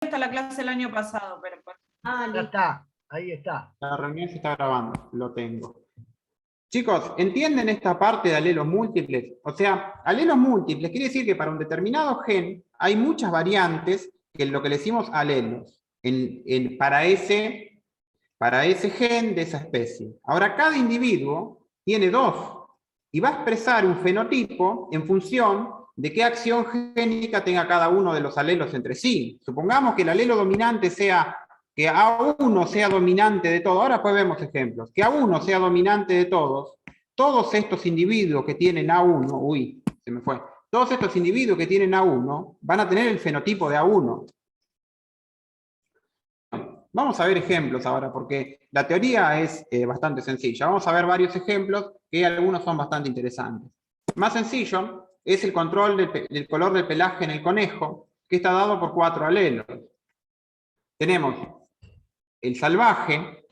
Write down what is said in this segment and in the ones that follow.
hasta la clase el año pasado, pero... Ya está, ahí está. La reunión se está grabando, lo tengo. Chicos, ¿entienden esta parte de alelos múltiples? O sea, alelos múltiples quiere decir que para un determinado gen hay muchas variantes que es lo que le decimos alelos para ese gen de esa especie. Ahora, cada individuo tiene dos y va a expresar un fenotipo en función de qué acción génica tenga cada uno de los alelos entre sí. Supongamos que el alelo dominante sea que A1 sea dominante de todo. Ahora pues vemos ejemplos. Que A1 sea dominante de todos. Todos estos individuos que tienen A1, uy, se me fue. Todos estos individuos que tienen A1 van a tener el fenotipo de A1. Vamos a ver ejemplos ahora, porque la teoría es bastante sencilla. Vamos a ver varios ejemplos, que algunos son bastante interesantes. Más sencillo es el control del color del pelaje en el conejo, que está dado por 4 alelos. Tenemos el salvaje,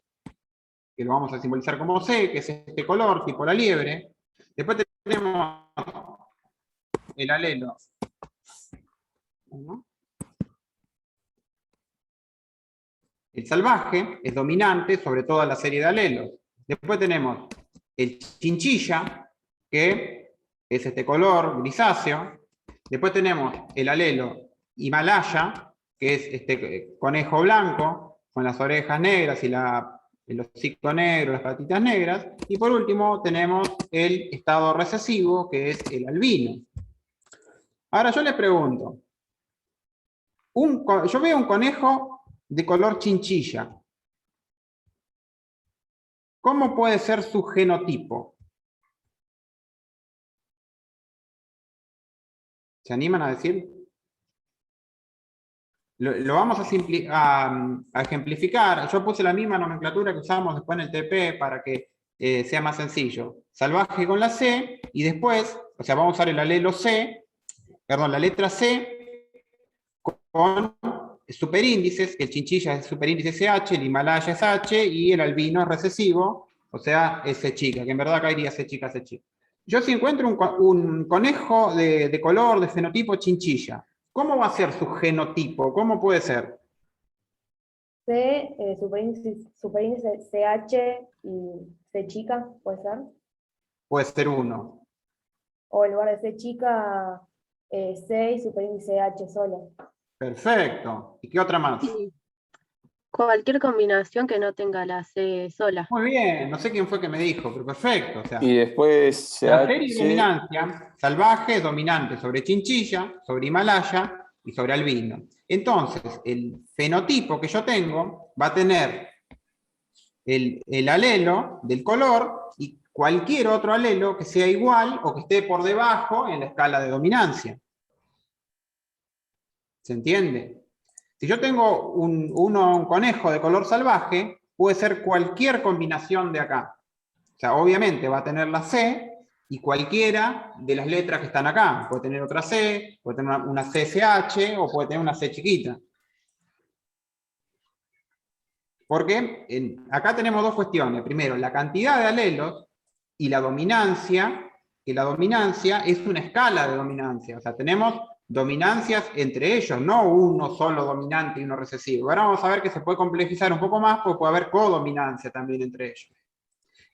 que lo vamos a simbolizar como C, que es este color, tipo la liebre. Después tenemos el alelo. El salvaje es dominante sobre toda la serie de alelos. Después tenemos el chinchilla, que es este color grisáceo. Después tenemos el alelo Himalaya, que es este conejo blanco, con las orejas negras y el hocico negro, las patitas negras. Y por último tenemos el estado recesivo, que es el albino. Ahora yo les pregunto, yo veo un conejo de color chinchilla. ¿Cómo puede ser su genotipo? ¿Se animan a decir? Lo vamos a ejemplificar. Yo puse la misma nomenclatura que usamos después en el TP para que sea más sencillo. Salvaje con la C, y después, o sea, vamos a usar el alelo C, perdón, la letra C con superíndices, el chinchilla es superíndice CH, el Himalaya es H, y el albino es recesivo, o sea, es C chica, que en verdad acá iría C chica, C chica. Yo si encuentro un conejo de color, de fenotipo chinchilla, ¿cómo va a ser su genotipo? ¿Cómo puede ser? C, superíndice CH y C chica, ¿puede ser? Puede ser 1. O en lugar de C chica, C y superíndice H solo. Perfecto. ¿Y qué otra más? Sí. Cualquier combinación que no tenga la C sola. Muy bien, no sé quién fue que me dijo, pero perfecto. O sea, Y después la serie de CH, dominancia, salvaje, dominante sobre chinchilla, sobre Himalaya y sobre albino. Entonces, el fenotipo que yo tengo va a tener el alelo del color y cualquier otro alelo que sea igual o que esté por debajo en la escala de dominancia. ¿Se entiende? Si yo tengo un conejo de color salvaje, puede ser cualquier combinación de acá. O sea, obviamente va a tener la C y cualquiera de las letras que están acá. Puede tener otra C, puede tener una CSH o puede tener una C chiquita. Porque acá tenemos dos cuestiones. Primero, la cantidad de alelos y la dominancia, que la dominancia es una escala de dominancia. O sea, tenemos dominancias entre ellos, no uno solo dominante y uno recesivo. Ahora vamos a ver que se puede complejizar un poco más porque puede haber codominancia también entre ellos.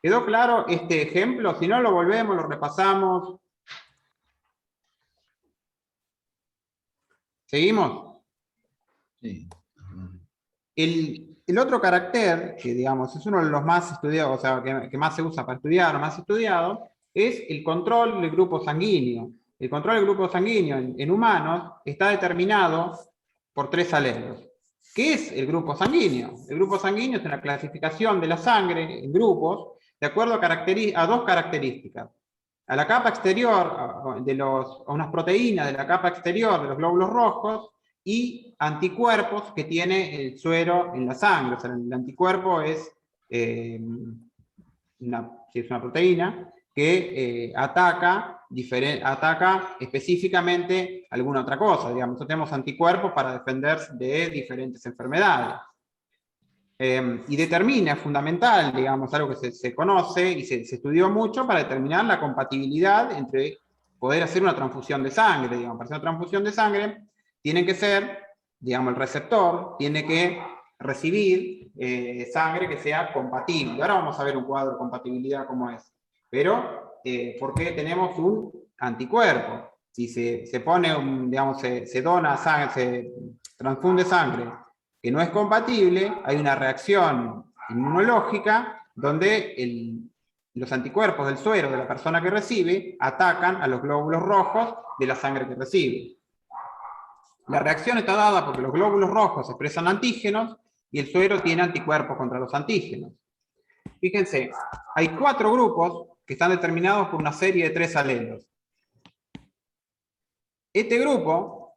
¿Quedó claro este ejemplo? Si no, lo volvemos, lo repasamos. ¿Seguimos? Sí. El otro carácter, que digamos es uno de los más estudiados, o sea, que más se usa para estudiar, o más estudiado, es el control del grupo sanguíneo. El control del grupo sanguíneo en humanos está determinado por 3 alelos. ¿Qué es el grupo sanguíneo? El grupo sanguíneo es una clasificación de la sangre en grupos de acuerdo a 2 características. A la capa exterior, a unas proteínas de la capa exterior de los glóbulos rojos y anticuerpos que tiene el suero en la sangre. O sea, el anticuerpo es una proteína que ataca específicamente alguna otra cosa. Digamos, nosotros tenemos anticuerpos para defender de diferentes enfermedades. Y determina, es fundamental, digamos, algo que se conoce y se estudió mucho para determinar la compatibilidad entre poder hacer una transfusión de sangre. Digamos, para hacer una transfusión de sangre tienen que ser digamos, el receptor tiene que recibir sangre que sea compatible. Ahora vamos a ver un cuadro de compatibilidad cómo es. Pero, ¿por qué tenemos un anticuerpo? Si se pone, digamos, se dona sangre, se transfunde sangre que no es compatible, hay una reacción inmunológica donde los anticuerpos del suero de la persona que recibe atacan a los glóbulos rojos de la sangre que recibe. La reacción está dada porque los glóbulos rojos expresan antígenos y el suero tiene anticuerpos contra los antígenos. Fíjense, hay 4 grupos que están determinados por una serie de 3 alelos. Este grupo,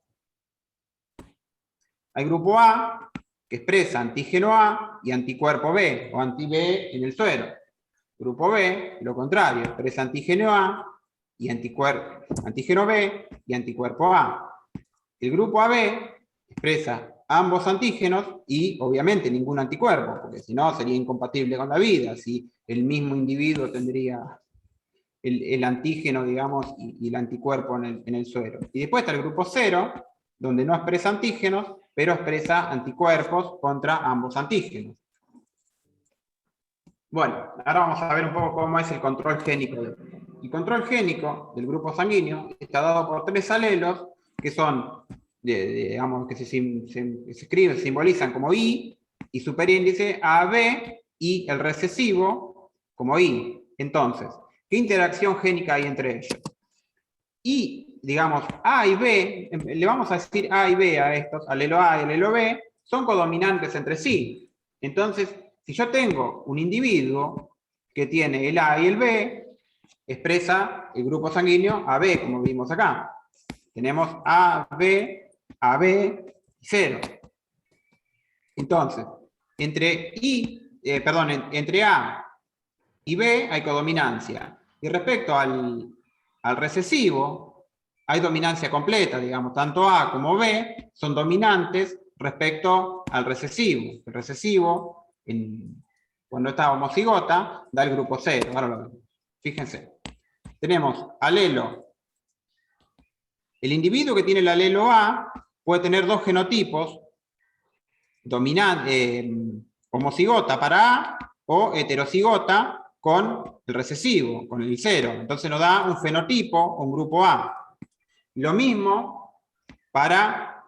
hay grupo A, que expresa antígeno A y anticuerpo B, o anti-B en el suero. Grupo B, lo contrario, expresa antígeno A y antígeno B y anticuerpo A. El grupo AB expresa ambos antígenos y obviamente ningún anticuerpo, porque si no sería incompatible con la vida, si el mismo individuo tendría el antígeno, digamos, y el anticuerpo en el suero. Y después está el grupo 0, donde no expresa antígenos, pero expresa anticuerpos contra ambos antígenos. Bueno, ahora vamos a ver un poco cómo es el control génico. El control génico del grupo sanguíneo está dado por 3 alelos que son, digamos, que se escriben, se simbolizan como I, y superíndice AB, y el recesivo como I. Entonces, ¿qué interacción génica hay entre ellos? Y, digamos, A y B, le vamos a decir A y B a estos, alelo A y alelo B, son codominantes entre sí. Entonces, si yo tengo un individuo que tiene el A y el B, expresa el grupo sanguíneo AB, como vimos acá. Tenemos AB y 0. Entonces, entre A y B hay codominancia. Y respecto al recesivo, hay dominancia completa, digamos, tanto A como B son dominantes respecto al recesivo. El recesivo, cuando está homocigota, da el grupo 0. Ahora fíjense. Tenemos alelo. El individuo que tiene el alelo A puede tener 2 genotipos, homocigota para A o heterocigota con el recesivo, con el 0. Entonces nos da un fenotipo o un grupo A. Lo mismo para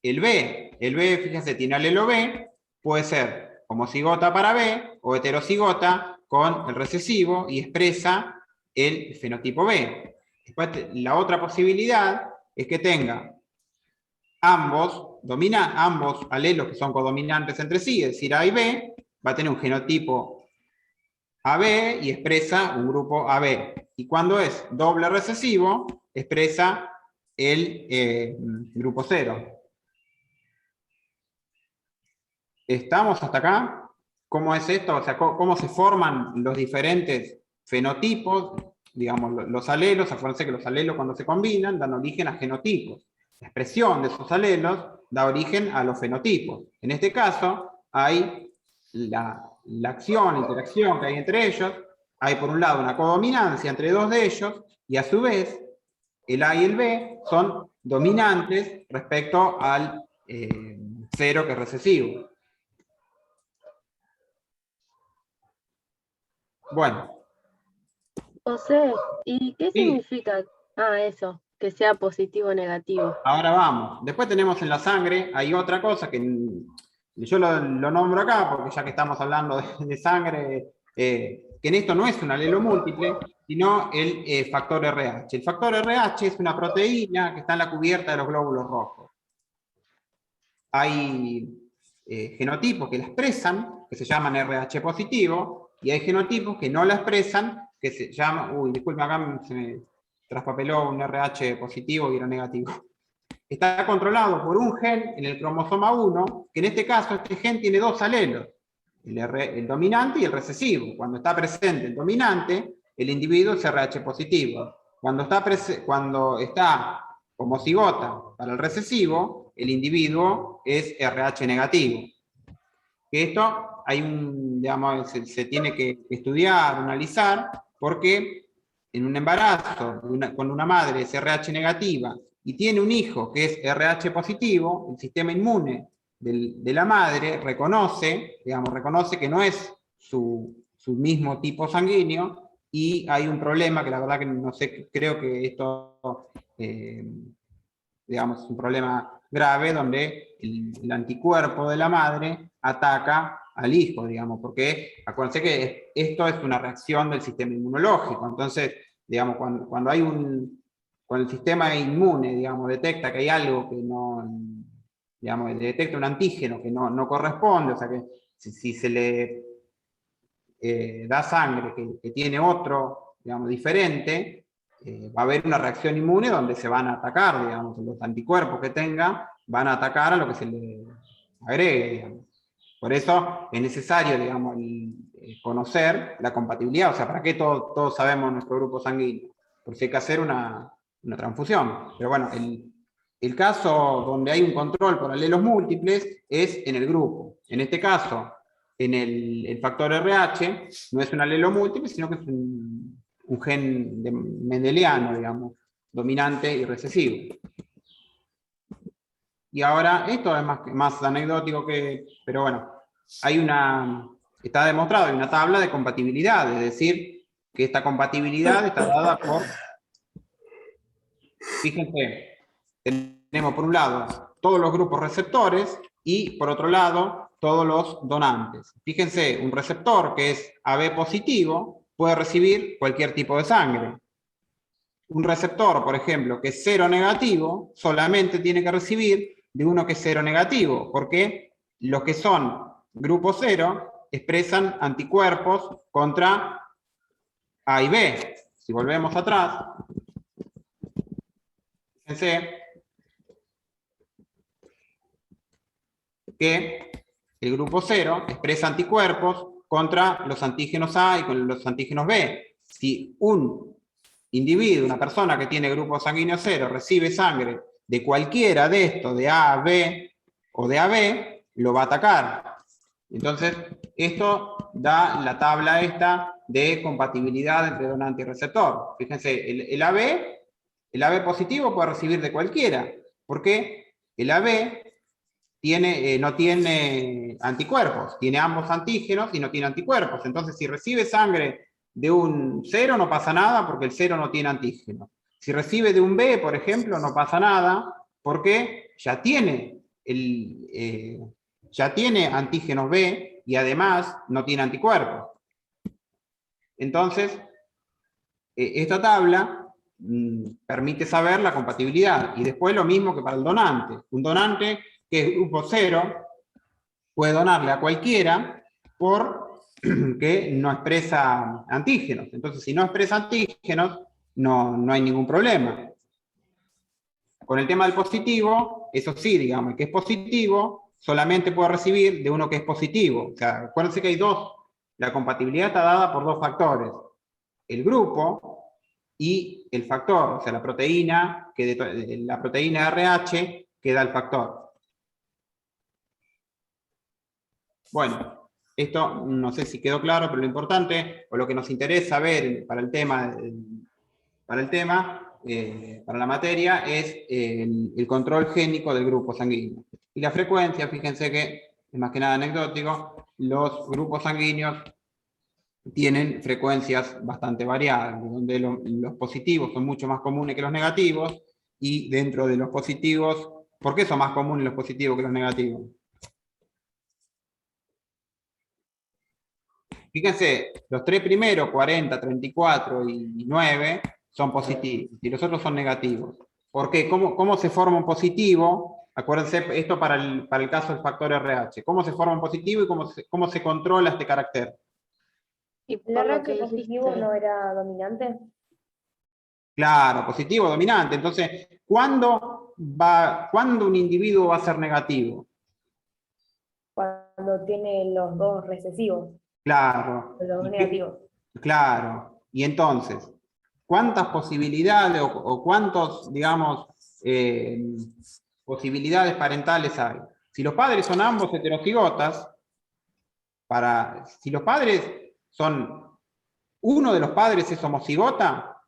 el B. El B, fíjense, tiene alelo B, puede ser homocigota para B o heterocigota con el recesivo y expresa el fenotipo B. Después, la otra posibilidad es que tenga ambos alelos que son codominantes entre sí, es decir, A y B, va a tener un genotipo AB y expresa un grupo AB. Y cuando es doble recesivo, expresa el grupo 0. ¿Estamos hasta acá? ¿Cómo es esto? O sea, ¿cómo se forman los diferentes fenotipos? Digamos, los alelos, acuérdense que los alelos cuando se combinan dan origen a genotipos. La expresión de esos alelos da origen a los fenotipos. En este caso, hay la acción, interacción que hay entre ellos. Hay por un lado una codominancia entre 2 de ellos, y a su vez, el A y el B son dominantes respecto al 0 que es recesivo. Bueno. José, ¿y qué significa eso, que sea positivo o negativo? Ahora vamos. Después tenemos en la sangre, hay otra cosa que yo lo nombro acá, porque ya que estamos hablando de sangre, que en esto no es un alelo múltiple, sino el factor RH. El factor RH es una proteína que está en la cubierta de los glóbulos rojos. Hay genotipos que la expresan, que se llaman RH positivo, y hay genotipos que no la expresan, que se llama, disculpe, acá se me traspapeló un RH positivo y era negativo. Está controlado por un gen en el cromosoma 1, que en este caso este gen tiene 2 alelos, el dominante y el recesivo. Cuando está presente el dominante, el individuo es RH positivo. Cuando está homocigota para el recesivo, el individuo es RH negativo. Esto hay digamos, se tiene que estudiar, analizar, porque en un embarazo con una madre es RH negativa y tiene un hijo que es RH positivo, el sistema inmune de la madre reconoce que no es su mismo tipo sanguíneo, y hay un problema que la verdad que no sé, creo que esto, digamos, es un problema grave, donde el anticuerpo de la madre ataca al hijo, digamos, porque acuérdense que esto es una reacción del sistema inmunológico. Entonces, digamos, cuando el sistema inmune, digamos, detecta que hay algo que no, digamos, detecta un antígeno que no corresponde, o sea que si se le da sangre que tiene otro, digamos, diferente, va a haber una reacción inmune donde se van a atacar, digamos, los anticuerpos que tenga van a atacar a lo que se le agregue, digamos. Por eso es necesario, digamos, conocer la compatibilidad. O sea, ¿para qué todos sabemos nuestro grupo sanguíneo? Porque hay que hacer una transfusión. Pero bueno, el caso donde hay un control por alelos múltiples es en el grupo. En este caso, en el factor RH, no es un alelo múltiple, sino que es un gen mendeliano, digamos, dominante y recesivo. Y ahora, esto es más anecdótico pero bueno, está demostrado, hay una tabla de compatibilidad, es decir, que esta compatibilidad está dada por, fíjense, tenemos por un lado todos los grupos receptores y por otro lado todos los donantes. Fíjense, un receptor que es AB positivo puede recibir cualquier tipo de sangre. Un receptor, por ejemplo, que es cero negativo, solamente tiene que recibir de uno que es cero negativo, porque los que son grupo cero expresan anticuerpos contra A y B. Si volvemos atrás, fíjense que el grupo cero expresa anticuerpos contra los antígenos A y con los antígenos B. Si un individuo, una persona que tiene grupo sanguíneo cero, recibe sangre de cualquiera de estos, de A, B o de AB, lo va a atacar. Entonces, esto da la tabla esta de compatibilidad entre donante y receptor. Fíjense, el AB positivo puede recibir de cualquiera, porque el AB no tiene anticuerpos, tiene ambos antígenos y no tiene anticuerpos. Entonces, si recibe sangre de un 0 no pasa nada porque el 0 no tiene antígeno. Si recibe de un B, por ejemplo, no pasa nada porque ya tiene antígenos B y además no tiene anticuerpos. Entonces, esta tabla permite saber la compatibilidad. Y después lo mismo que para el donante. Un donante que es grupo 0 puede donarle a cualquiera porque no expresa antígenos. Entonces, si no expresa antígenos, no hay ningún problema. Con el tema del positivo, eso sí, digamos, el que es positivo solamente puede recibir de uno que es positivo. O sea, acuérdense que hay la compatibilidad está dada por dos factores. El grupo y el factor, o sea, la proteína RH que da el factor. Bueno, esto no sé si quedó claro, pero lo importante, o lo que nos interesa ver para la materia, es el control génico del grupo sanguíneo. Y la frecuencia, fíjense que, es más que nada anecdótico, los grupos sanguíneos tienen frecuencias bastante variadas, donde los positivos son mucho más comunes que los negativos, y dentro de los positivos, ¿por qué son más comunes los positivos que los negativos? Fíjense, los tres primeros, 40, 34 y 9, son positivos, y los otros son negativos. ¿Por qué? ¿Cómo se forma un positivo? Acuérdense, esto para el caso del factor RH. ¿Cómo se forma un positivo y cómo se controla este carácter? Y ¿El por lo que RH positivo dijiste, no era dominante? Claro, positivo, dominante. Entonces, ¿cuándo un individuo va a ser negativo? Cuando tiene los dos recesivos, Claro. los dos negativos. Claro. Y entonces, ¿cuántas posibilidades o cuántos, digamos, posibilidades parentales hay? Si los padres son ambos heterocigotas, si los padres uno de los padres es homocigota,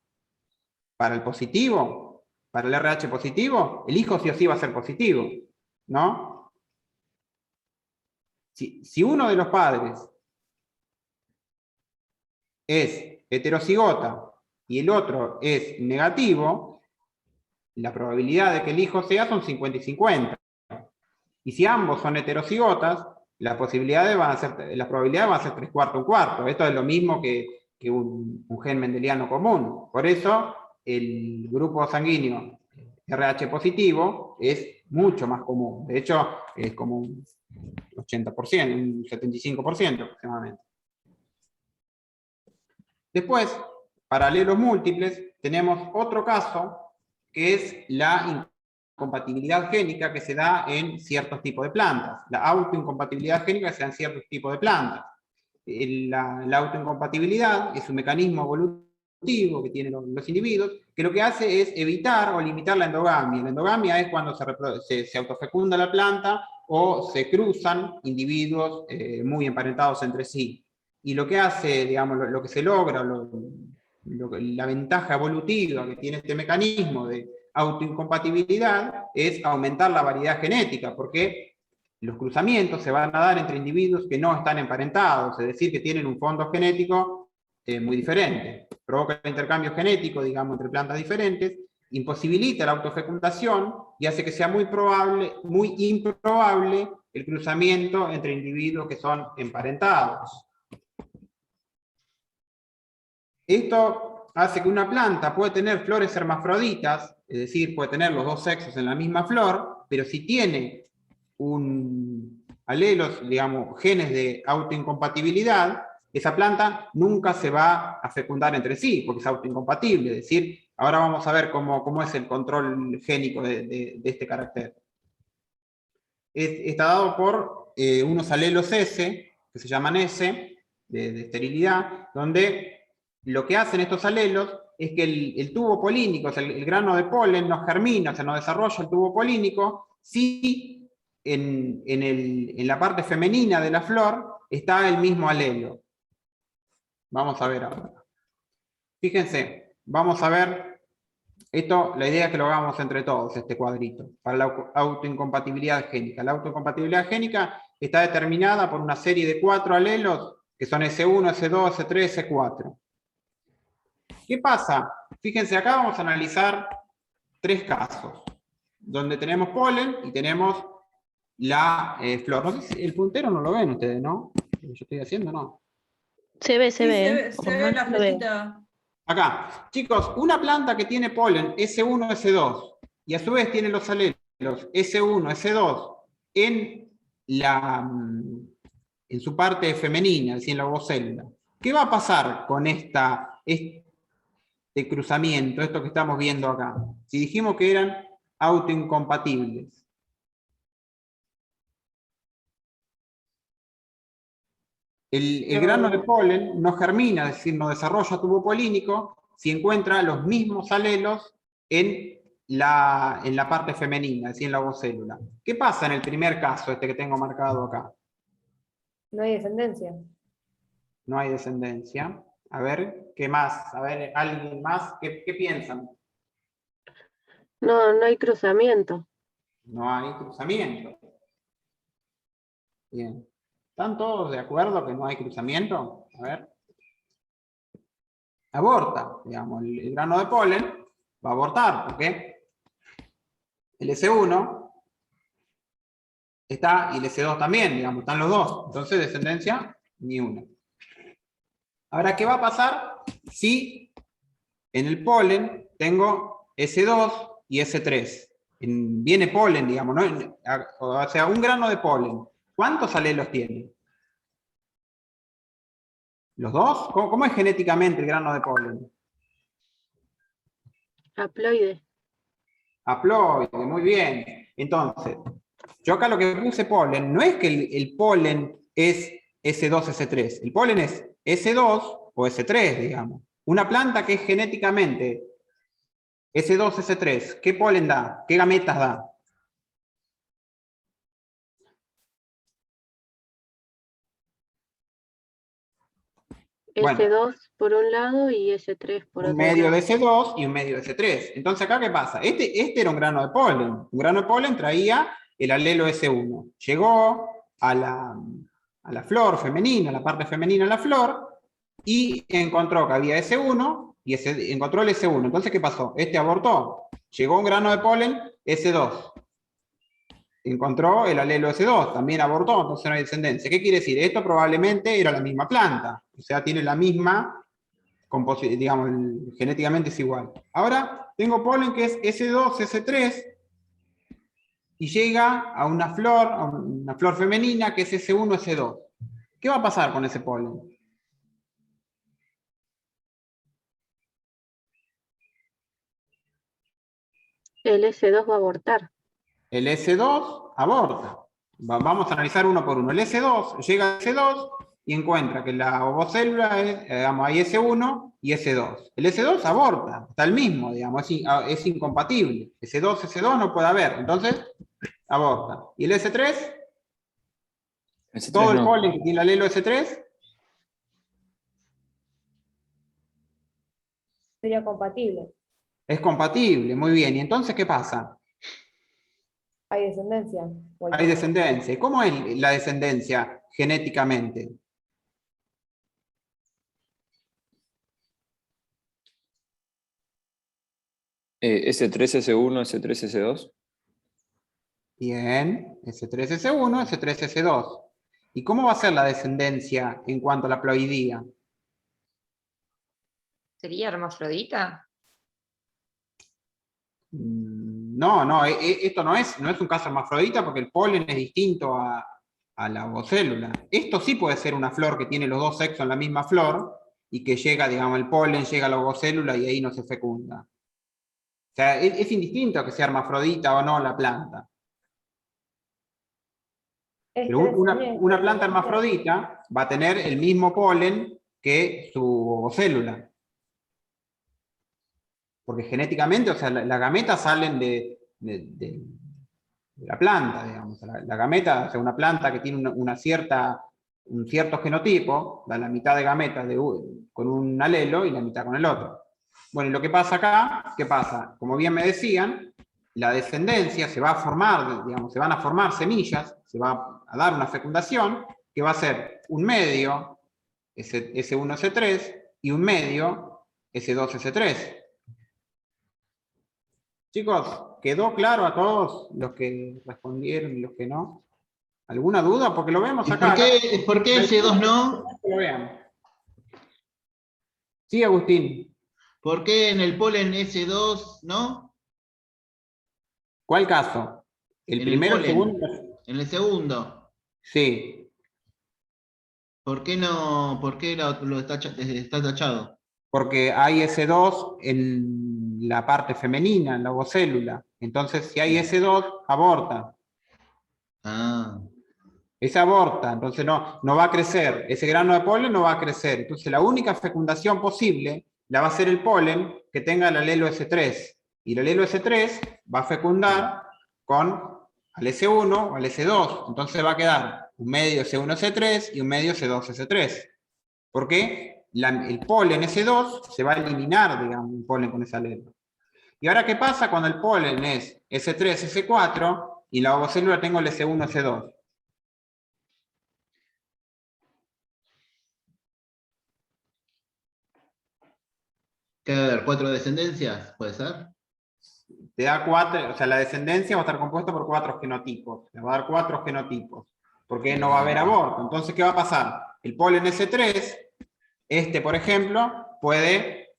para el positivo, para el RH positivo, el hijo sí o sí va a ser positivo, ¿no? Si uno de los padres es heterocigota y el otro es negativo, la probabilidad de que el hijo sea son 50 y 50. Y si ambos son heterocigotas, las probabilidades van a ser 3/4, 1/4. Esto es lo mismo que un gen mendeliano común. Por eso, el grupo sanguíneo RH positivo es mucho más común. De hecho, es como un 80%, un 75% aproximadamente. Después, para alelos múltiples, tenemos otro caso, que es la incompatibilidad génica que se da en ciertos tipos de plantas. La autoincompatibilidad génica se da en ciertos tipos de plantas. La autoincompatibilidad es un mecanismo evolutivo que tienen los individuos, que lo que hace es evitar o limitar la endogamia. La endogamia es cuando se autofecunda la planta o se cruzan individuos muy emparentados entre sí. Y lo que hace, digamos, lo que se logra, la ventaja evolutiva que tiene este mecanismo de autoincompatibilidad es aumentar la variedad genética, porque los cruzamientos se van a dar entre individuos que no están emparentados, es decir, que tienen un fondo genético muy diferente. Provoca el intercambio genético, digamos, entre plantas diferentes, imposibilita la autofecundación y hace que sea muy improbable el cruzamiento entre individuos que son emparentados. Esto hace que una planta puede tener flores hermafroditas, es decir, puede tener los dos sexos en la misma flor, pero si tiene alelos, digamos, genes de autoincompatibilidad, esa planta nunca se va a fecundar entre sí, porque es autoincompatible. Es decir, ahora vamos a ver cómo es el control génico de este carácter. Está dado por unos alelos S, que se llaman S, de esterilidad, donde lo que hacen estos alelos es que el tubo polínico, o sea, el grano de polen no germina, o sea, no desarrolla el tubo polínico, si en la parte femenina de la flor está el mismo alelo. Vamos a ver ahora. Fíjense, vamos a ver esto, la idea es que lo hagamos entre todos, este cuadrito, para la autoincompatibilidad génica. La autoincompatibilidad génica está determinada por una serie de 4 alelos, que son S1, S2, S3, S4. ¿Qué pasa? Fíjense, acá vamos a analizar 3 casos, donde tenemos polen y tenemos la flor. No sé si el puntero no lo ven ustedes, ¿no? Lo que yo estoy haciendo, ¿no? Se ve, Sí, se ve. se ve la Se ve. flechita. Acá, chicos, una planta que tiene polen S1, S2, y a su vez tiene los alelos S1, S2 en su parte femenina, es decir, en la ovocélula. ¿Qué va a pasar con este cruzamiento, esto que estamos viendo acá? Si dijimos que eran autoincompatibles. El grano de polen no germina, es decir, no desarrolla tubo polínico, si encuentra los mismos alelos en la parte femenina, es decir, en la ovocélula. ¿Qué pasa en el primer caso, este que tengo marcado acá? No hay descendencia. No hay descendencia. A ver, ¿qué más? A ver, ¿alguien más? ¿Qué piensan? No, no hay cruzamiento. No hay cruzamiento. Bien. ¿Están todos de acuerdo que no hay cruzamiento? A ver. Aborta, digamos, el grano de polen va a abortar, porque el S1 está y el S2 también, digamos, están los dos. Entonces, descendencia, ni una. Ahora, ¿qué va a pasar si en el polen tengo S2 y S3? Viene polen, digamos, ¿no? O sea, un grano de polen. ¿Cuántos alelos tiene? ¿Los dos? ¿Cómo es genéticamente el grano de polen? Haploide. Haploide, muy bien. Entonces, yo acá lo que puse polen, no es que el polen es S2, S3. El polen es S2 o S3, digamos. Una planta que es genéticamente S2, S3, ¿qué polen da? ¿Qué gametas da? Bueno. S2 por un lado y S3 por Un otro medio lado. de S2 y un medio de S3. Entonces, ¿acá qué pasa? Este era un grano de polen. Un grano de polen traía el alelo S1. Llegó a la flor femenina, a la parte femenina de la flor, y encontró que había S1 y encontró el S1. Entonces, ¿qué pasó? Este abortó. Llegó un grano de polen S2. Encontró el alelo S2, también abortó, entonces no hay descendencia. ¿Qué quiere decir? Esto probablemente era la misma planta, o sea, tiene la misma, digamos, genéticamente es igual. Ahora tengo polen que es S2, S3, y llega a una flor femenina que es S1, S2. ¿Qué va a pasar con ese polen? El S2 va a abortar. El S2 aborta. Vamos a analizar uno por uno. El S2 llega al S2 y encuentra que la ovocélula es, digamos, hay S1 y S2. El S2 aborta, está el mismo, digamos, es incompatible. S2, S2 no puede haber, entonces aborta. ¿Y el S3? S3 Todo el no. polen que tiene el alelo S3 Sería compatible. es compatible, muy bien. ¿Y entonces qué pasa? Hay descendencia. Hay descendencia. ¿Y cómo es la descendencia genéticamente? S3, S1, S3, S2. Bien, S3S1, S3S2. ¿Y cómo va a ser la descendencia en cuanto a la ploidía? ¿Sería hermafrodita? No, esto no es un caso hermafrodita porque el polen es distinto a la ovocélula. Esto sí puede ser una flor que tiene los dos sexos en la misma flor y que llega, digamos, el polen llega a la ovocélula y ahí no se fecunda. O sea, es indistinto que sea hermafrodita o no la planta. Pero una planta hermafrodita va a tener el mismo polen que su ovocélula. Porque genéticamente, o sea, las gametas salen de la planta, digamos. La gameta, o sea, una planta que tiene un cierto genotipo, da la mitad de gametas con un alelo y la mitad con el otro. Bueno, y lo que pasa acá, ¿qué pasa? Como bien me decían, la descendencia se va a formar, digamos, se van a formar semillas, se va a dar una fecundación, que va a ser un medio, S1, S3, y un medio, S2, S3. Chicos, ¿quedó claro a todos los que respondieron y los que no? ¿Alguna duda? Porque lo vemos ¿Y acá. por qué ese 2 no? Que lo vean. Sí, Agustín. ¿Por qué en el polen S2 no? ¿Cuál caso? ¿El En primero, el polen, segundo? en el segundo. Sí, ¿Por qué no? ¿Por qué lo está tachado? porque hay S2 en la parte femenina, en la ovocélula. Entonces, si hay S2, aborta. Ah, Ese aborta, entonces no va a crecer. Ese grano de polen no va a crecer. Entonces, la única fecundación posible la va a ser el polen que tenga el alelo S3. Y el alelo S3 va a fecundar con al S1 o al S2. Entonces va a quedar un medio S1, S3 y un medio S2, S3. ¿Por qué? El polen S2 se va a eliminar, digamos, el polen con ese alelo. ¿Y ahora qué pasa cuando el polen es S3, S4 y en la ovocélula tengo el S1, S2? ¿qué va a haber? ¿4 descendencias? ¿Puede ser? Te da 4, o sea, la descendencia va a estar compuesta por 4 genotipos. Te va a dar 4 genotipos. Porque no va a haber aborto. Entonces, ¿qué va a pasar? El polen S3, por ejemplo, puede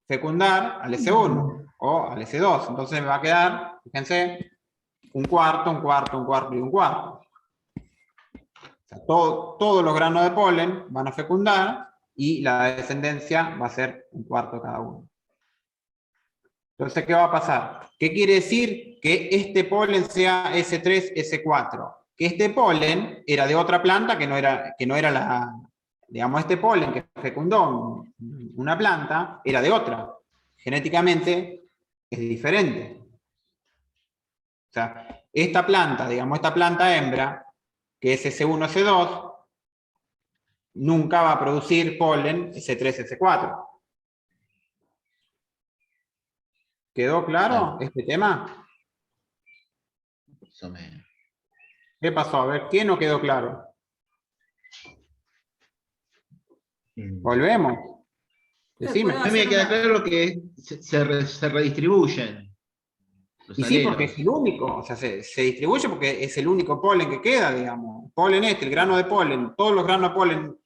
fecundar al S1 o al S2. Entonces me va a quedar, fíjense, un cuarto, un cuarto, un cuarto y un cuarto. O sea, todos los granos de polen van a fecundar y la descendencia va a ser un cuarto cada uno. Entonces, ¿qué va a pasar? ¿Qué quiere decir que este polen sea S3, S4? Que este polen era de otra planta que no era la, digamos, este polen que fecundó una planta era de otra. Genéticamente es diferente. O sea, esta planta, digamos, esta planta hembra, que es S1, S2, nunca va a producir polen S3, S4. ¿Quedó claro este tema? Más o menos. ¿Qué pasó? A ver, ¿qué no quedó claro? Volvemos. Decime. puedo A mí me hacer queda una- claro que se redistribuyen los Y sí, porque alelos. es el único, o sea, se distribuye porque es el único polen que queda, digamos. Polen el grano de polen, todos los granos de polen,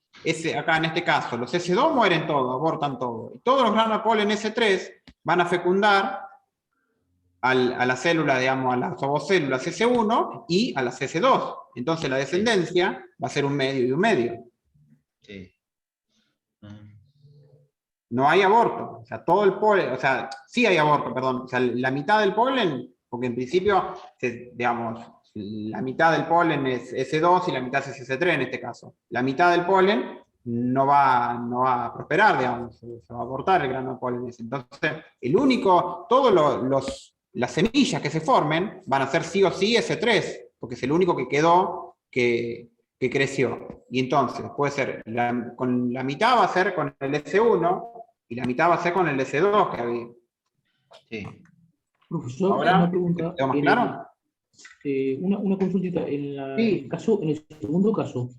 acá en este caso, los S2 mueren todos, abortan todo. Y todos los granos de polen S3 van a fecundar a la célula, digamos, a las ovocélulas S1 y a las S2. Entonces la descendencia va a ser un medio y un medio. Sí. No hay aborto, o sea, todo el polen, o sea, sí hay aborto, perdón, o sea, la mitad del polen, porque en principio, digamos, la mitad del polen es S2 y la mitad es S3 en este caso. La mitad del polen no va a prosperar, digamos, se va a abortar el grano de polen ese. Entonces, las semillas que se formen van a ser sí o sí S3, porque es el único que quedó que creció. Y entonces, puede ser, con la mitad va a ser con el S1 y la mitad va a ser con el S2 que había. Sí. Profesor, Ahora, una pregunta. ¿quedó más claro? Una consultita. Sí. En el segundo caso,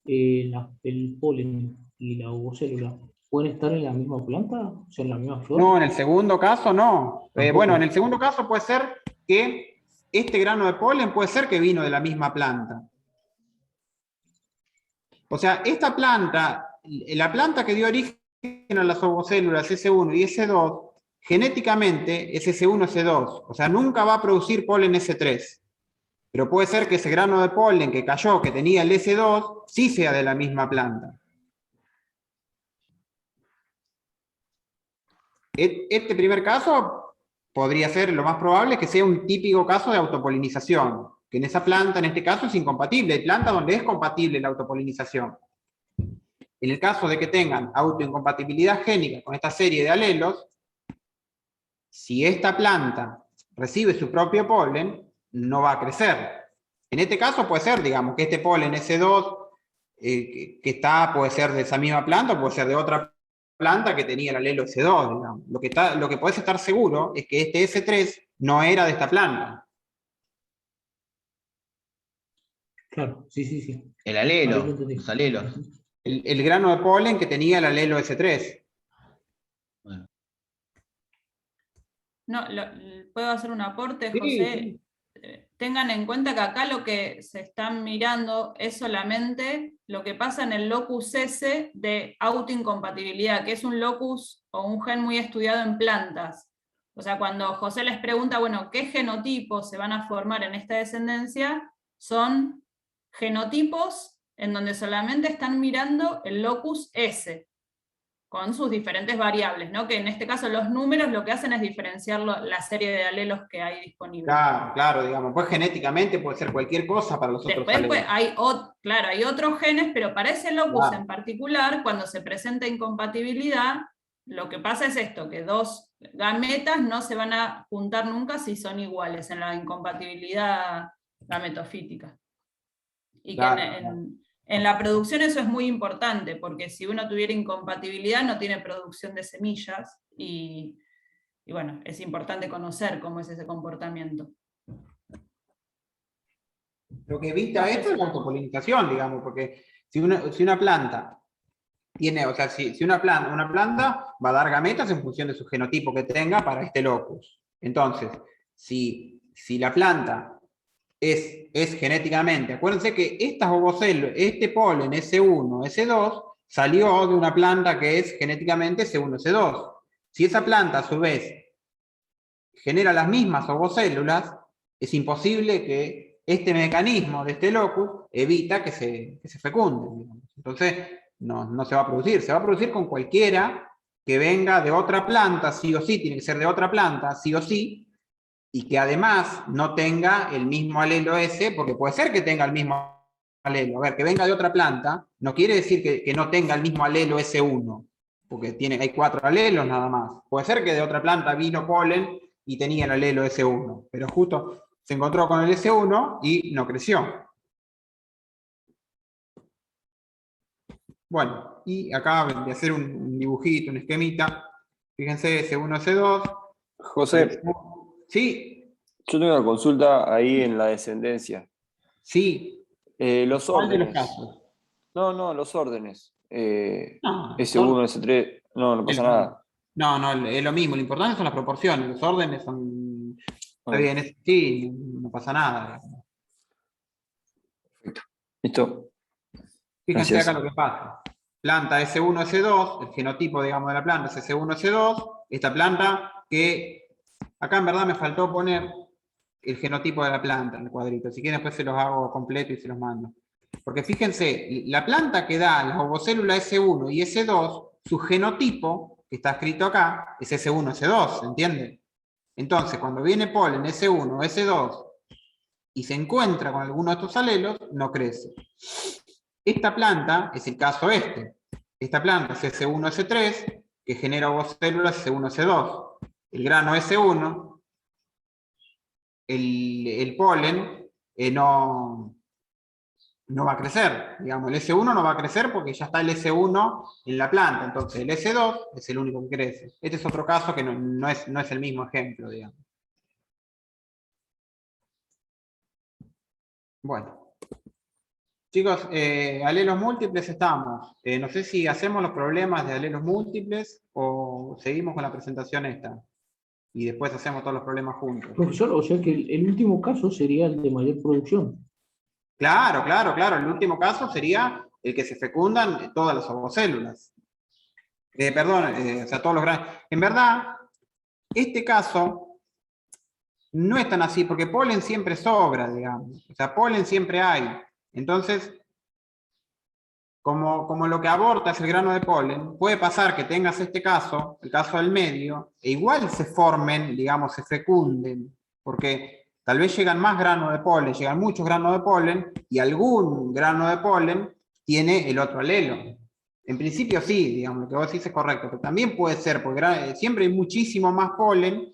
el polen y la ovocélula pueden estar en la misma planta, o sea, en la misma flor. No, en el segundo caso no. Tampoco. Bueno, en el segundo caso puede ser que este grano de polen puede ser que vino de la misma planta. O sea, esta planta, la planta que dio origen a las ovocélulas S1 y S2, genéticamente es S1, S2. O sea, nunca va a producir polen S3. Pero puede ser que ese grano de polen que cayó, que tenía el S2, sí sea de la misma planta. Este primer caso podría ser, lo más probable, que sea un típico caso de autopolinización, que en esa planta, en este caso, es incompatible. Hay plantas donde es compatible la autopolinización. En el caso de que tengan autoincompatibilidad génica con esta serie de alelos, si esta planta recibe su propio polen, no va a crecer. En este caso puede ser, digamos, que este polen S2 puede ser de esa misma planta, puede ser de otra planta que tenía el alelo S2, digamos. Lo que podés estar seguro es que este S3 no era de esta planta. Claro, sí. El Ahí lo alelo, entendí. los alelos. El grano de polen que tenía el alelo S3. Bueno. No, ¿puedo hacer un aporte, Sí, José? sí. Tengan en cuenta que acá lo que se están mirando es solamente lo que pasa en el locus S de autoincompatibilidad, que es un locus o un gen muy estudiado en plantas. O sea, cuando José les pregunta, bueno, ¿qué genotipos se van a formar en esta descendencia? Son genotipos en donde solamente están mirando el locus S, con sus diferentes variables, ¿no? Que en este caso los números lo que hacen es diferenciar la serie de alelos que hay disponibles. Claro, digamos, pues genéticamente puede ser cualquier cosa para los otros Después alelos. hay otros genes, pero para ese locus Claro. en particular, cuando se presenta incompatibilidad, lo que pasa es esto, que dos gametas no se van a juntar nunca si son iguales en la incompatibilidad gametofítica. Y que Claro. en la producción eso es muy importante, porque si uno tuviera incompatibilidad no tiene producción de semillas, y bueno, es importante conocer cómo es ese comportamiento. Lo que evita esto es la autopolinización, digamos, porque si una planta tiene, o sea, si una planta va a dar gametas en función de su genotipo que tenga para este locus. Entonces, si la planta es genéticamente, acuérdense que estas ovocélulas, este polen S1, S2, salió de una planta que es genéticamente S1, S2. Si esa planta a su vez genera las mismas ovocélulas, es imposible que este mecanismo de este locus evita que se fecunde, digamos. Entonces no se va a producir, se va a producir con cualquiera que venga de otra planta, sí o sí, tiene que ser de otra planta, sí o sí, y que además no tenga el mismo alelo S, porque puede ser que tenga el mismo alelo. A ver, que venga de otra planta, no quiere decir que no tenga el mismo alelo S1, porque hay 4 alelos nada más. Puede ser que de otra planta vino polen y tenía el alelo S1, pero justo se encontró con el S1 y no creció. Bueno, y acá voy a hacer un dibujito, un esquemita. Fíjense, S1, S2. José, Sí, yo tengo una consulta ahí en la descendencia. sí. Los ¿Cuál de los órdenes. casos? No, los órdenes. No, S1, S3, no pasa nada. No, es lo mismo. Lo importante son las proporciones. Los órdenes son... Está Ok. bien, sí, no pasa nada. Listo. Fíjense Gracias. acá lo que pasa. Planta S1, S2, el genotipo, digamos, de la planta es S1, S2. Esta planta que... Acá en verdad me faltó poner el genotipo de la planta en el cuadrito. Si quieren después se los hago completo y se los mando. Porque fíjense, la planta que da la ovocélula S1 y S2, su genotipo, que está escrito acá, es S1, S2, ¿entienden? Entonces, cuando viene polen S1 o S2 y se encuentra con alguno de estos alelos, no crece. Esta planta es el caso este. Esta planta es S1, S3, que genera ovocélulas S1, S2. El grano S1, el polen, no va a crecer. Digamos, el S1 no va a crecer porque ya está el S1 en la planta. Entonces, el S2 es el único que crece. Este es otro caso que no es el mismo ejemplo, digamos. Bueno. Chicos, alelos múltiples estamos. No sé si hacemos los problemas de alelos múltiples o seguimos con la presentación esta. Y después hacemos todos los problemas juntos. Profesor, o sea que el último caso sería el de mayor producción. Claro. El último caso sería el que se fecundan todas las ovocélulas. O sea, todos los granos. En verdad, este caso no es tan así, porque polen siempre sobra, digamos. O sea, polen siempre hay. Entonces, como lo que aborta es el grano de polen, puede pasar que tengas este caso, el caso del medio, e igual se formen, digamos, se fecunden, porque tal vez llegan más granos de polen, llegan muchos granos de polen, y algún grano de polen tiene el otro alelo. En principio sí, digamos, lo que vos decís es correcto, pero también puede ser, porque siempre hay muchísimo más polen,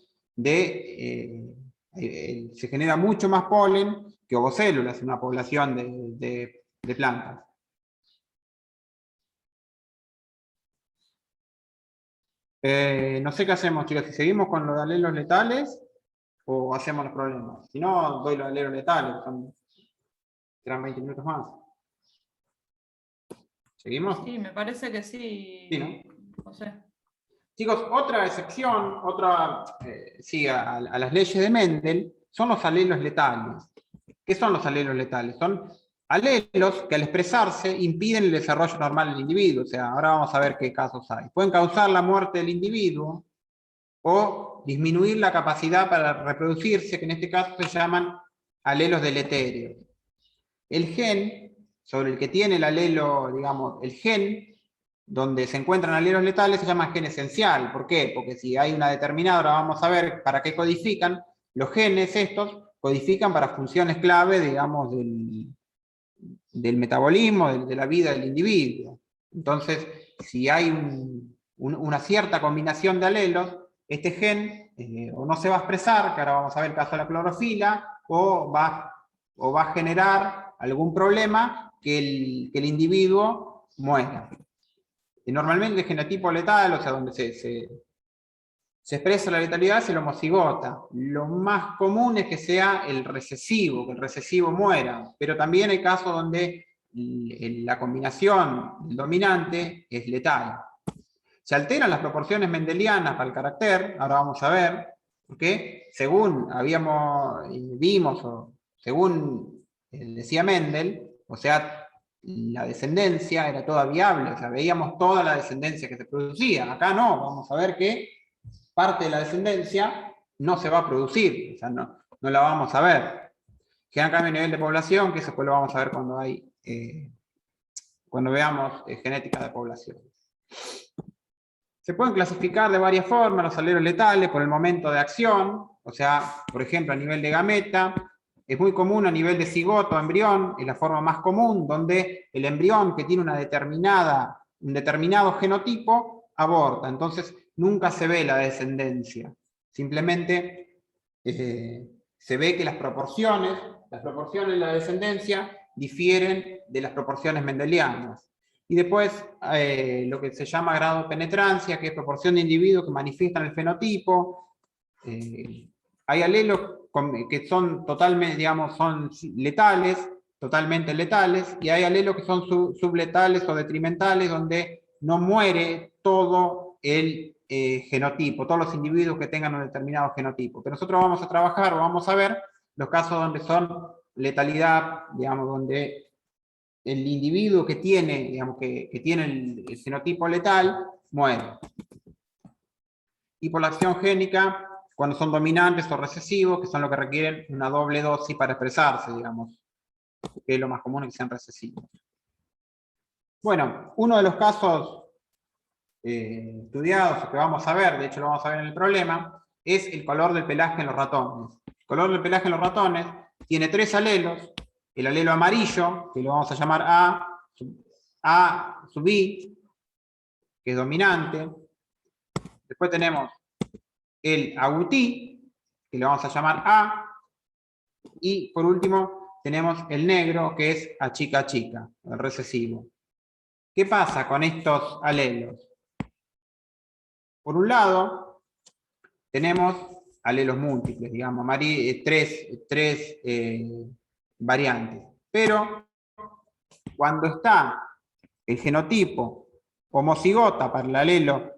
se genera mucho más polen que ovocélulas en una población de plantas. No sé qué hacemos, chicos, si seguimos con los alelos letales o hacemos los problemas. Si no, doy los alelos letales, serán 20 minutos más. ¿Seguimos? Sí, me parece que sí, Sí, ¿no? José. Chicos, otra excepción, a las leyes de Mendel, son los alelos letales. ¿Qué son los alelos letales? Son alelos que al expresarse impiden el desarrollo normal del individuo. O sea, ahora vamos a ver qué casos hay. Pueden causar la muerte del individuo o disminuir la capacidad para reproducirse, que en este caso se llaman alelos deleterios. El gen sobre el que tiene el alelo, digamos, el gen donde se encuentran alelos letales se llama gen esencial. ¿Por qué? Porque si hay una determinada, ahora vamos a ver para qué codifican, los genes estos codifican para funciones clave, digamos, del metabolismo, de la vida del individuo. Entonces, si hay una cierta combinación de alelos, este gen o no se va a expresar, que ahora vamos a ver el caso de la clorofila, o va a generar algún problema que el individuo muera. Y normalmente el genotipo letal, o sea, donde se expresa la letalidad, es el homocigota. Lo más común es que sea el recesivo, que el recesivo muera, pero también hay casos donde la combinación del dominante es letal. Se alteran las proporciones mendelianas para el carácter, ahora vamos a ver, porque según vimos, o según decía Mendel, o sea, la descendencia era toda viable, o sea, veíamos toda la descendencia que se producía. Acá no, vamos a ver que parte de la descendencia no se va a producir, o sea, no la vamos a ver. Generan cambio a nivel de población, que eso después lo vamos a ver cuando veamos genética de población. Se pueden clasificar de varias formas los alelos letales por el momento de acción, o sea, por ejemplo, a nivel de gameta. Es muy común a nivel de cigoto o embrión, es la forma más común, donde el embrión que tiene un determinado genotipo aborta. Entonces, nunca se ve la descendencia. Simplemente se ve que las proporciones de la descendencia difieren de las proporciones mendelianas. Y después lo que se llama grado de penetrancia, que es proporción de individuos que manifiestan el fenotipo. Hay alelos que son totalmente, digamos, son letales, totalmente letales, y hay alelos que son subletales o detrimentales, donde no muere todo el genotipo, todos los individuos que tengan un determinado genotipo. Pero nosotros vamos a trabajar, vamos a ver los casos donde son letalidad, digamos, donde el individuo que tiene, digamos, que tiene el fenotipo letal, muere. Y por la acción génica, cuando son dominantes o recesivos, que son los que requieren una doble dosis para expresarse, digamos, que es lo más común es que sean recesivos. Bueno, uno de los casos estudiados, que vamos a ver, de hecho lo vamos a ver en el problema, es el color del pelaje en los ratones. El color del pelaje en los ratones tiene 3 alelos. El alelo amarillo, que lo vamos a llamar A sub I, que es dominante. Después tenemos el agutí, que lo vamos a llamar A. Y por último tenemos el negro, que es A chica, el recesivo. ¿Qué pasa con estos alelos? Por un lado, tenemos alelos múltiples, digamos, tres variantes. Pero cuando está el genotipo homocigota para el alelo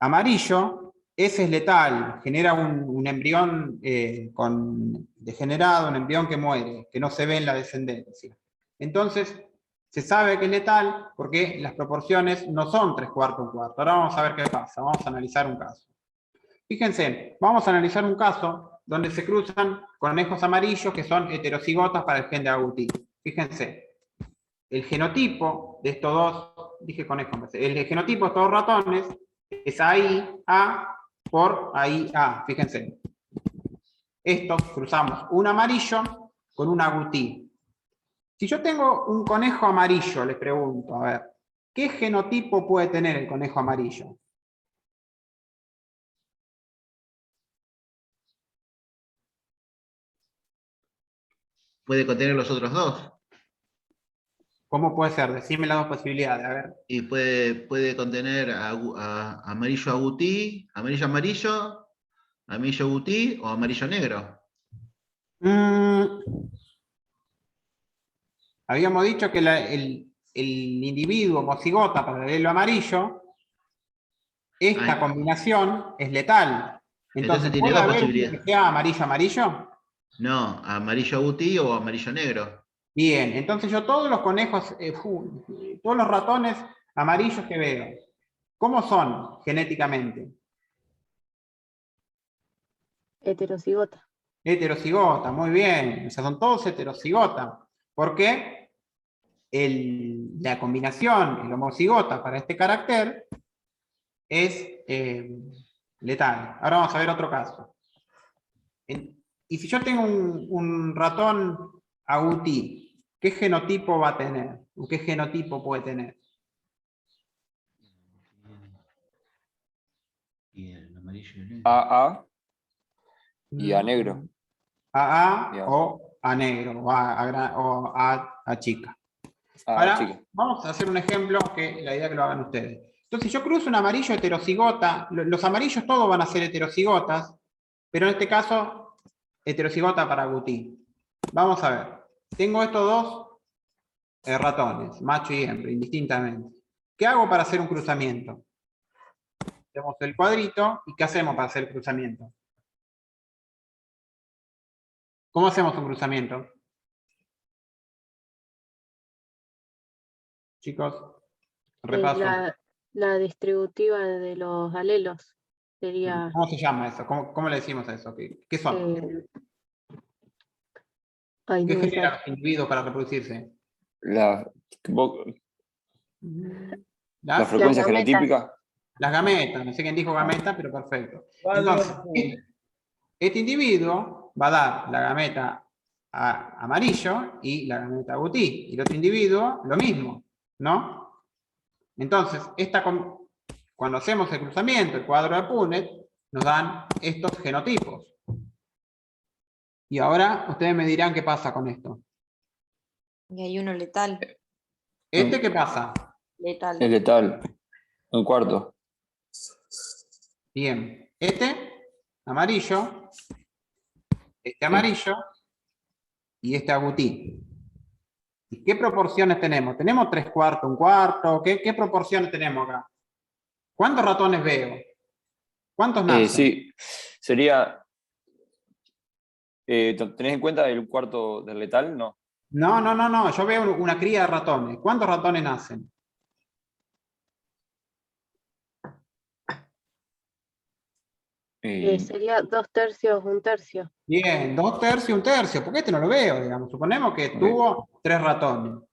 amarillo, ese es letal, genera un embrión degenerado, un embrión que muere, que no se ve en la descendencia. Entonces, se sabe que es letal porque las proporciones no son 3/4, 1/4. Ahora vamos a ver qué pasa, vamos a analizar un caso. Fíjense, vamos a analizar un caso donde se cruzan conejos amarillos que son heterocigotas para el gen de agutí. Fíjense, el genotipo de estos dos, dije conejos, el genotipo de estos dos ratones es AI A por AI A, fíjense. Estos cruzamos un amarillo con un agutí. Si yo tengo un conejo amarillo, les pregunto, a ver, ¿qué genotipo puede tener el conejo amarillo? Puede contener los otros dos. ¿Cómo puede ser? Decime las dos posibilidades, a ver. Y puede contener amarillo agutí, amarillo amarillo, amarillo agutí o amarillo negro. Habíamos dicho que el individuo homocigota para el alelo amarillo, esta combinación es letal. Entonces tiene ¿puede dos haber posibilidades. que sea amarillo-amarillo? No, amarillo agutí o amarillo negro. Bien, entonces yo todos los conejos, todos los ratones amarillos que veo, ¿cómo son genéticamente? Heterocigota. Heterocigota, muy bien. O sea, son todos heterocigota. ¿Por qué? La combinación, el homocigota para este carácter es letal. Ahora vamos a ver otro caso. Y si yo tengo un ratón agutí, ¿qué genotipo va a tener? ¿O qué genotipo puede tener? Y el amarillo y el negro. AA y A negro. AA Ya. o A negro, o A chica. Ah, Ahora chica. vamos a hacer un ejemplo que la idea que lo hagan ustedes. Entonces, si yo cruzo un amarillo heterocigota, los amarillos todos van a ser heterocigotas, pero en este caso, heterocigota para agutí. Vamos a ver. Tengo estos dos ratones, macho y hembra, indistintamente. ¿Qué hago para hacer un cruzamiento? Hacemos el cuadrito, ¿y qué hacemos para hacer el cruzamiento? ¿Cómo hacemos un cruzamiento? Chicos, repaso. La distributiva de los alelos sería... ¿Cómo se llama eso? ¿Cómo le decimos a eso? ¿Qué son? Ay, ¿Qué no me generan sale. los individuos para reproducirse? La Las frecuencia gametas. genotípica. Las gametas, no sé quién dijo gameta, pero perfecto. Entonces, este individuo va a dar la gameta amarillo y la gameta agutí. Y el otro individuo, lo mismo, ¿no? Entonces, cuando hacemos el cruzamiento, el cuadro de Punnett, nos dan estos genotipos. Y ahora ustedes me dirán qué pasa con esto. Y hay uno letal. ¿Este qué pasa? Letal. Es letal. Un cuarto. Bien. Este, amarillo. Este amarillo. Y este agutí. ¿Y qué proporciones tenemos? ¿Tenemos 3/4, 1/4? ¿Qué proporciones tenemos acá? ¿Cuántos ratones veo? ¿Cuántos nacen? Sí, sería. ¿Tenés en cuenta el cuarto del letal? No. No. Yo veo una cría de ratones. ¿Cuántos ratones nacen? Sería 2/3, 1/3. Bien, 2/3, 1/3. Porque este no lo veo, digamos. Suponemos que Ok. tuvo 3 ratones.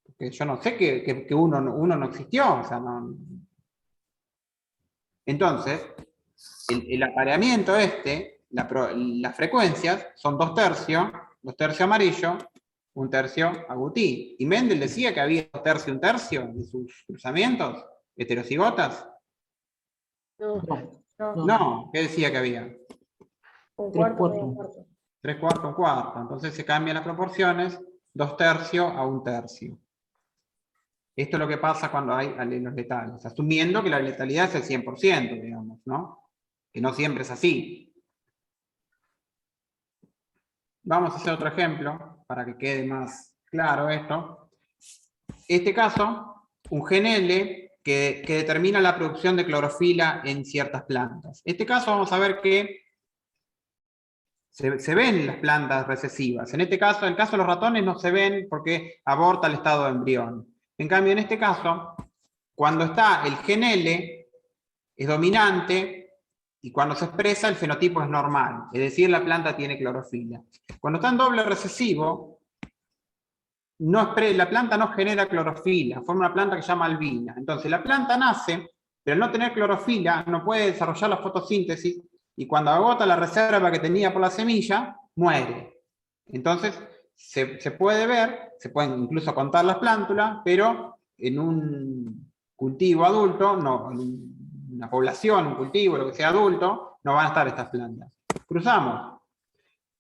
Porque yo no sé que uno no existió. O sea, no. Entonces, el apareamiento las frecuencias son 2/3, 2/3 amarillo, 1/3 agutí. Y Mendel decía que había 2/3, 1/3 de sus cruzamientos heterocigotas. No, No, No, ¿qué decía que había? un 3/4. cuarto, medio cuarto. 3/4, 1/4. Entonces se cambian las proporciones, 2/3 a 1/3. Esto es lo que pasa cuando hay alelos letales, asumiendo que la letalidad es el 100%, digamos, ¿no? Que no siempre es así. Vamos a hacer otro ejemplo, para que quede más claro esto. Este caso, un gen L que determina la producción de clorofila en ciertas plantas. En este caso vamos a ver que se ven las plantas recesivas. En este caso, en el caso de los ratones no se ven porque aborta el estado de embrión. En cambio, en este caso, cuando está el gen L, es dominante, y cuando se expresa el fenotipo es normal, es decir, la planta tiene clorofila. Cuando está en doble recesivo, la planta no genera clorofila, forma una planta que se llama albina. Entonces la planta nace, pero al no tener clorofila no puede desarrollar la fotosíntesis, y cuando agota la reserva que tenía por la semilla, muere. Entonces se puede ver, se pueden incluso contar las plántulas, pero en un cultivo adulto, en una población, un cultivo, lo que sea adulto, no van a estar estas plantas. Cruzamos.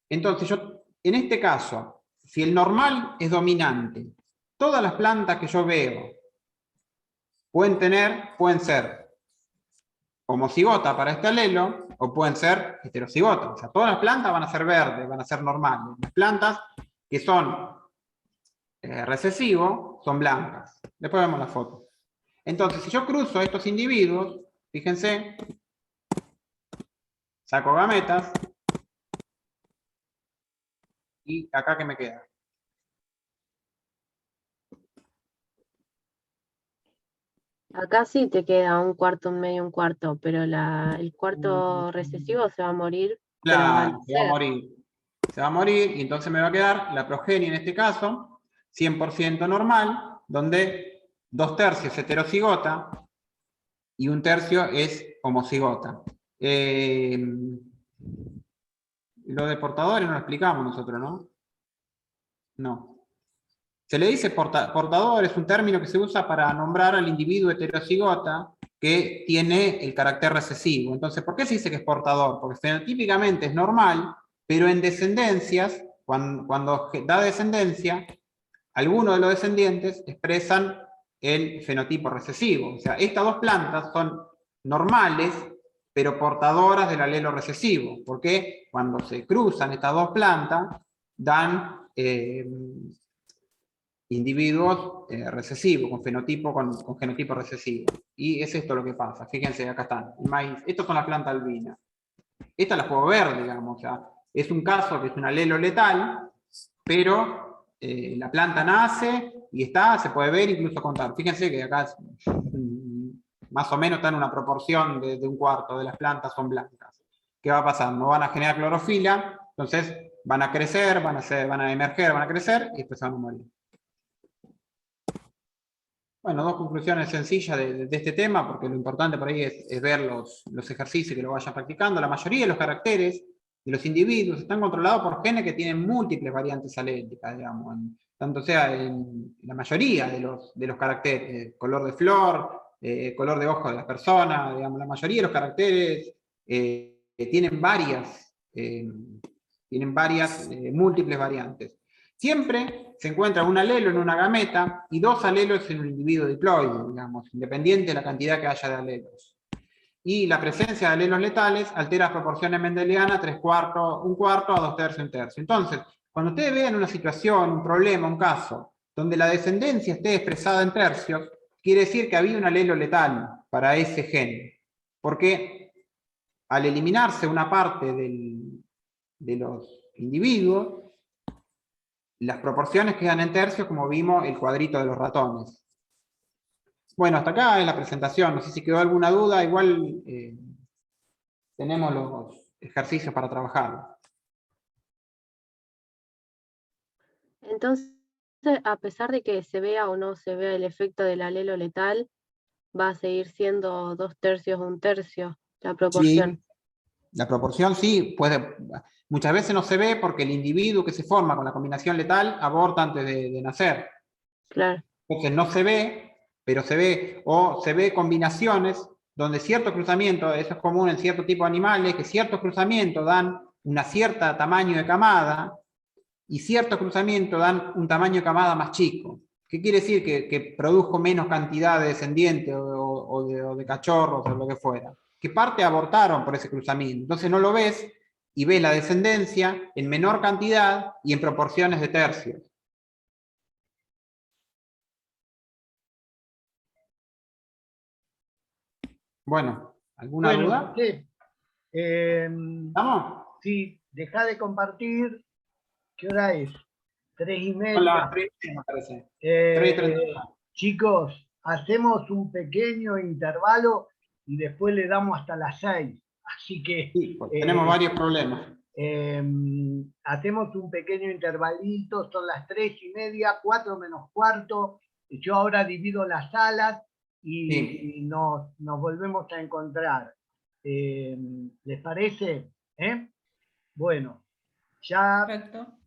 Entonces en este caso, si el normal es dominante, todas las plantas que yo veo pueden ser homocigota para este alelo, o pueden ser heterocigota. O sea, todas las plantas van a ser verdes, van a ser normales. Las plantas que son recesivos son blancas. Después vemos la foto. Entonces, si yo cruzo estos individuos, fíjense, saco gametas, y acá, ¿qué me queda? acá sí te queda 1/4, 1/2, 1/4, pero el cuarto recesivo se va a morir, pero va a Claro, se va a nacer. morir. Se va a morir, y entonces me va a quedar la progenie, en este caso, 100% normal, donde 2/3 heterocigota y 1/3 es homocigota. Lo de portadores no lo explicamos nosotros, ¿no? No. Se le dice portador, es un término que se usa para nombrar al individuo heterocigota que tiene el carácter recesivo. Entonces, ¿por qué se dice que es portador? Porque fenotípicamente es normal, pero en descendencias, cuando da descendencia, algunos de los descendientes expresan el fenotipo recesivo. O sea, estas dos plantas son normales, pero portadoras del alelo recesivo, porque cuando se cruzan estas dos plantas, dan individuos recesivos, con genotipo recesivo. Y es esto lo que pasa. Fíjense, acá están, el maíz. Estas son las plantas albinas. Estas las puedo ver, digamos. O sea, es un caso que es un alelo letal, pero la planta nace y se puede ver, incluso contar. Fíjense que acá más o menos está en una proporción de 1/4 de las plantas son blancas. ¿Qué va a pasar? No van a generar clorofila, entonces van a crecer, van a emerger, van a crecer y después se van a morir. Bueno, dos conclusiones sencillas de este tema, porque lo importante por ahí es ver los ejercicios que lo vayan practicando. La mayoría de los caracteres de los individuos están controlados por genes que tienen múltiples variantes alélicas, digamos, tanto sea en la mayoría de los caracteres, color de flor, color de ojo de las personas, digamos, la mayoría de los caracteres tienen varias múltiples variantes. Siempre se encuentra un alelo en una gameta y 2 alelos en un individuo diploide, digamos, independiente de la cantidad que haya de alelos. Y la presencia de alelos letales altera las proporciones mendelianas 3/4, 1/4 a 2/3, 1/3. Entonces, cuando ustedes vean una situación, un problema, un caso, donde la descendencia esté expresada en tercios, quiere decir que había un alelo letal para ese gen. Porque al eliminarse una parte de los individuos, las proporciones quedan en tercios, como vimos el cuadrito de los ratones. Bueno, hasta acá es la presentación. No sé si quedó alguna duda. Igual tenemos los ejercicios para trabajar. Entonces, a pesar de que se vea o no se vea el efecto del alelo letal, va a seguir siendo 2/3, 1/3 la proporción. Sí, la proporción sí, muchas veces no se ve porque el individuo que se forma con la combinación letal aborta antes de nacer. Claro. Entonces no se ve, pero se ve, o se ve combinaciones donde ciertos cruzamientos, eso es común en cierto tipo de animales, que ciertos cruzamientos dan una cierta tamaño de camada y ciertos cruzamientos dan un tamaño de camada más chico. ¿Qué quiere decir? Que produjo menos cantidad de descendientes o de cachorros o lo que fuera. ¿Qué parte abortaron por ese cruzamiento? Entonces no lo ves y ves la descendencia en menor cantidad y en proporciones de tercios. Bueno, ¿alguna duda? Sí. ¿Estamos? Sí, deja de compartir. ¿Qué hora es? 3:30. Son las 3, me parece. 3:30. Chicos, hacemos un pequeño intervalo y después le damos hasta las 6. Así que Sí, tenemos varios problemas. hacemos un pequeño intervalito, son las 3:30, 4 menos cuarto. Yo ahora divido las salas y nos volvemos a encontrar. ¿Les parece? Bueno, ya... Perfecto.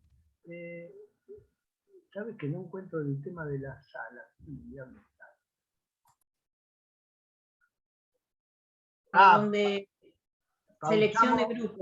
¿Sabes que no encuentro el tema de las salas? Donde selección de grupo.